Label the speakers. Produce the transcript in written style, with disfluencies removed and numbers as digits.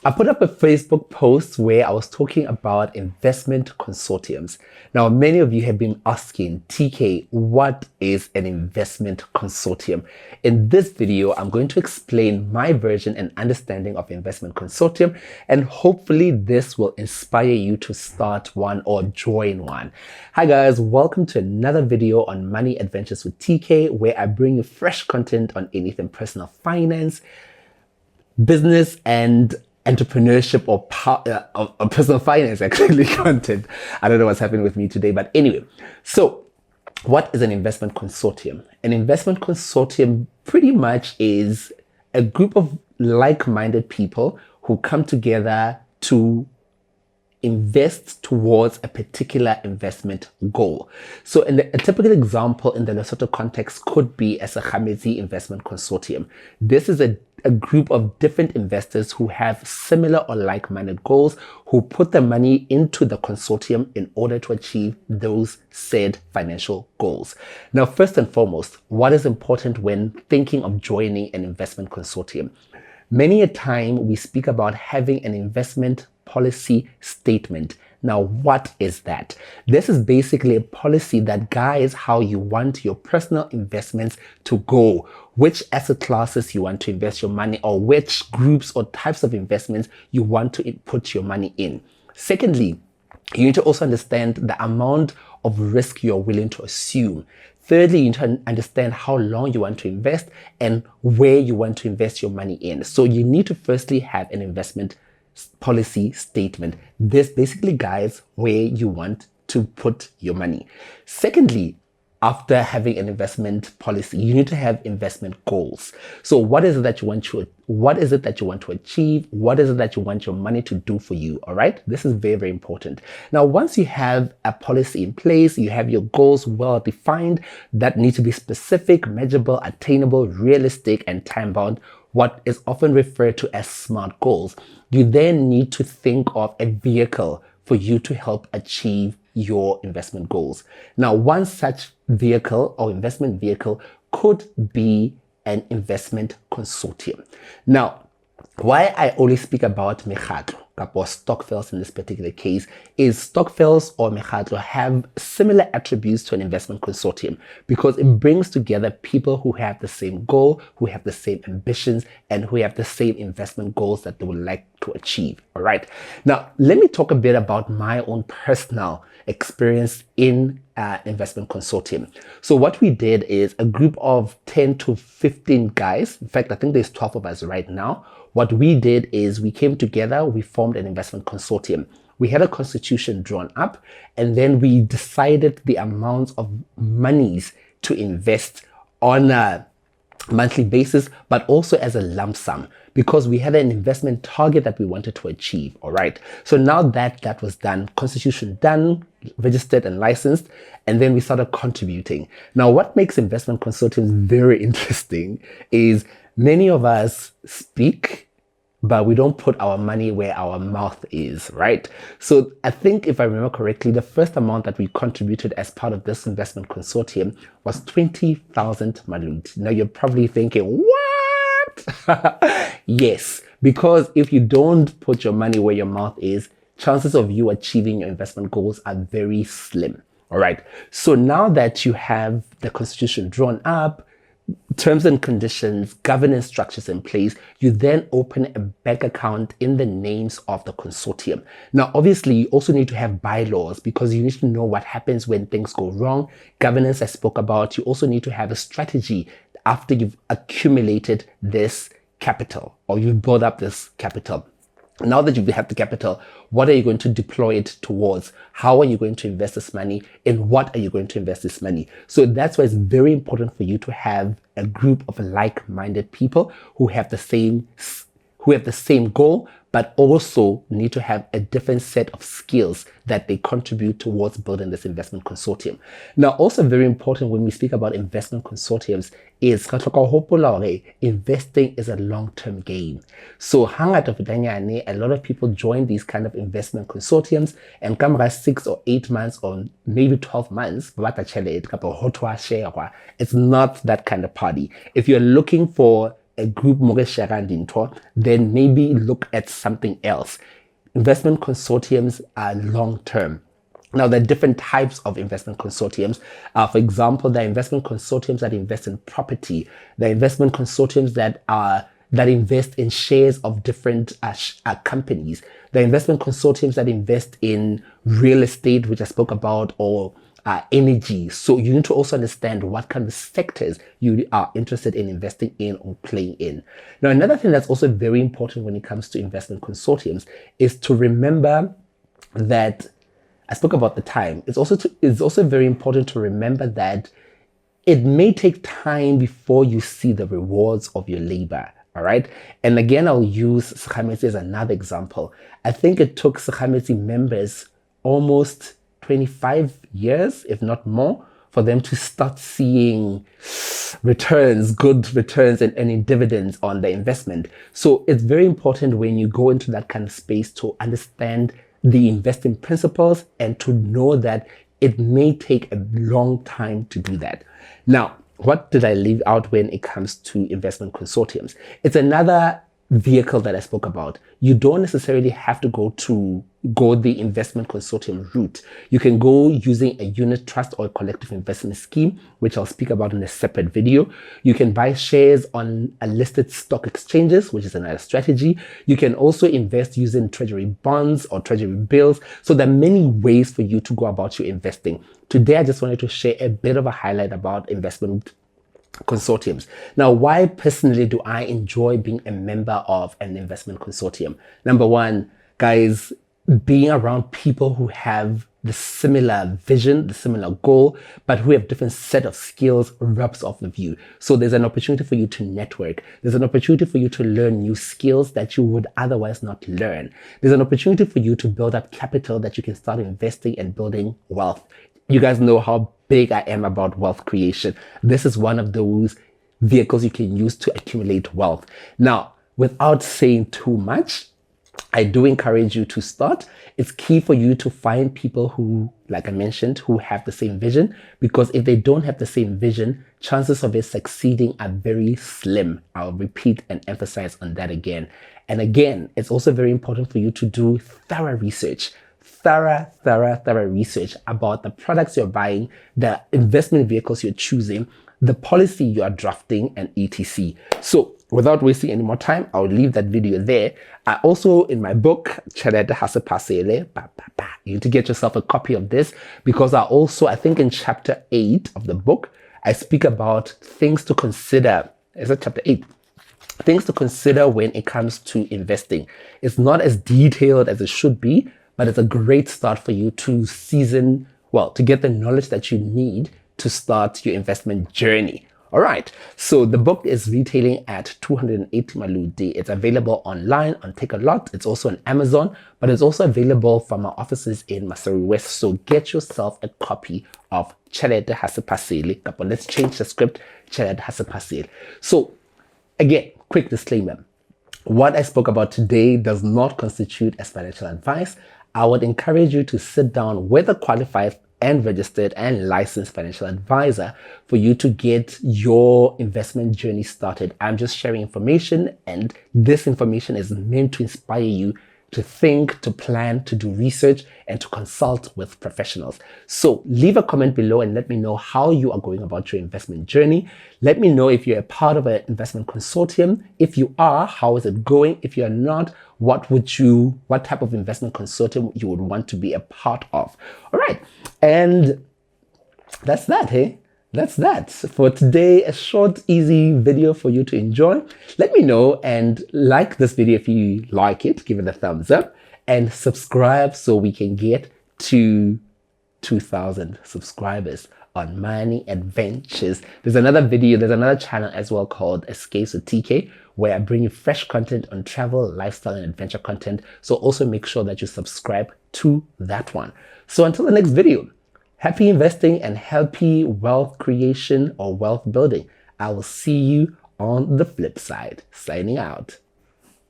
Speaker 1: I put up a Facebook post where I was talking about investment consortiums. Now, many of you have been asking, TK, what is an investment consortium? In this video, I'm going to explain my version and understanding of investment consortium, and hopefully this will inspire you to start one or join one. Hi guys, welcome to another video on Money Adventures with TK, where I bring you fresh content on anything personal finance, business, and entrepreneurship or personal finance actually content. I don't know what's happening with me today, but anyway. So what is an investment consortium? An investment consortium pretty much is a group of like-minded people who come together to invest towards a particular investment goal. So a typical example in the Lesotho context could be as a Khamezi investment consortium. This is a group of different investors who have similar or like-minded goals, who put their money into the consortium in order to achieve those said financial goals. Now, first and foremost, what is important when thinking of joining an investment consortium? Many a time we speak about having an investment policy statement. Now, what is that? This is basically a policy that guides how you want your personal investments to go, which asset classes you want to invest your money, or which groups or types of investments you want to put your money in. Secondly, you need to also understand the amount of risk you're willing to assume. Thirdly, you need to understand how long you want to invest and where you want to invest your money in. So you need to firstly have an investment policy statement. This basically guides where you want to put your money. Secondly, after having an investment policy, you need to have investment goals. So what is it that you want to achieve? What is it that you want your money to do for you? All right. This is very, very important. Now, once you have a policy in place, you have your goals well defined that need to be specific, measurable, attainable, realistic, and time bound, what is often referred to as SMART goals. You then need to think of a vehicle for you to help achieve your investment goals. Now, one such vehicle or investment vehicle could be an investment consortium. Now, why I only speak about mekhatlo or stokvels in this particular case is stokvels or mekhatlo have similar attributes to an investment consortium because it brings together people who have the same goal, who have the same ambitions, and who have the same investment goals that they would like to achieve. All right. Now, let me talk a bit about my own personal experience in investment consortium. So what we did is a group of 10 to 15 guys. In fact, I think there's 12 of us right now. What we did is we came together, we formed an investment consortium. We had a constitution drawn up, and then we decided the amounts of monies to invest on a monthly basis, but also as a lump sum, because we had an investment target that we wanted to achieve. All right. So now that was done, constitution done, registered and licensed, and then we started contributing. Now, what makes investment consortiums very interesting is many of us speak, but we don't put our money where our mouth is, right? So I think if I remember correctly, the first amount that we contributed as part of this investment consortium was 20,000 maluti. Now you're probably thinking, what? Yes, because if you don't put your money where your mouth is, chances of you achieving your investment goals are very slim. All right. So now that you have the constitution drawn up, terms and conditions, governance structures in place, you then open a bank account in the names of the consortium. Now, obviously, you also need to have bylaws because you need to know what happens when things go wrong. Governance I spoke about. You also need to have a strategy after you've accumulated this capital or you've built up this capital. Now that you have the capital, what are you going to deploy it towards? How are you going to invest this money? In what are you going to invest this money? So that's why it's very important for you to have a group of like-minded people who have the same goal, but also need to have a different set of skills that they contribute towards building this investment consortium. Now, also very important when we speak about investment consortiums is investing is a long-term game. So a lot of people join these kind of investment consortiums and come 6 or 8 months or maybe 12 months, it's not that kind of party. If you're looking for a group then maybe look at something else. Investment consortiums are long term. Now, there are different types of investment consortiums. For example, there are investment consortiums that invest in property. There are investment consortiums that invest in shares of different companies. There are investment consortiums that invest in real estate, which I spoke about, or energy. So you need to also understand what kind of sectors you are interested in investing in or playing in. Now, another thing that's also very important when it comes to investment consortiums is to remember that I spoke about the time. It's also very important to remember that it may take time before you see the rewards of your labor. All right. And again, I'll use Sakhamesi as another example. I think it took Sakhamesi members almost 25 years, if not more, for them to start seeing returns, good returns, and any dividends on the investment. So it's very important when you go into that kind of space to understand the investing principles and to know that it may take a long time to do that. Now, what did I leave out when it comes to investment consortiums? It's another vehicle that I spoke about. You don't necessarily have to go the investment consortium route. You can go using a unit trust or a collective investment scheme, which I'll speak about in a separate video. You can buy shares on a listed stock exchanges, which is another strategy. You can also invest using treasury bonds or treasury bills. So there are many ways for you to go about your investing. Today, I just wanted to share a bit of a highlight about investment consortiums. Now, why personally do I enjoy being a member of an investment consortium? Number one, guys, being around people who have the similar vision, the similar goal, but who have different set of skills rubs off with you. So there's an opportunity for you to network. There's an opportunity for you to learn new skills that you would otherwise not learn. There's an opportunity for you to build up capital that you can start investing and building wealth. You guys know how big I am about wealth creation. This is one of those vehicles you can use to accumulate wealth. Now, without saying too much, I do encourage you to start. It's key for you to find people who, like I mentioned, who have the same vision, because if they don't have the same vision, chances of it succeeding are very slim. I'll repeat and emphasize on that again. And again, it's also very important for you to do thorough research. Thorough research about the products you're buying, the investment vehicles you're choosing, the policy you are drafting, and etc. So without wasting any more time, I'll leave that video there. I also, in my book, Chelete Hasepasele, you need to get yourself a copy of this, because I think in chapter 8 of the book, I speak about things to consider. Is it chapter 8? Things to consider when it comes to investing. It's not as detailed as it should be, but it's a great start for you to to get the knowledge that you need to start your investment journey. All right. So the book is retailing at 280 Maludi. It's available online on Take a Lot. It's also on Amazon, but it's also available from our offices in Maseru West. So get yourself a copy of Chelete Hasepasele. Let's change the script. Chelete Hasepasele. So again, quick disclaimer. What I spoke about today does not constitute as financial advice. I would encourage you to sit down with a qualified and registered and licensed financial advisor for you to get your investment journey started. I'm just sharing information, and this information is meant to inspire you to think, to plan, to do research, and to consult with professionals. So leave a comment below and let me know how you are going about your investment journey. Let me know if you're a part of an investment consortium. If you are, how is it going? If you're not, what type of investment consortium you would want to be a part of? All right. And that's that, hey? That's that for today. A short, easy video for you to enjoy. Let me know and like this video if you like it. Give it a thumbs up and subscribe so we can get to 2,000 subscribers on Money Adventures. There's another channel as well called Escapes with TK, where I bring you fresh content on travel, lifestyle, and adventure content. So also make sure that you subscribe to that one. So until the next video, happy investing and happy wealth creation or wealth building. I will see you on the flip side. Signing out.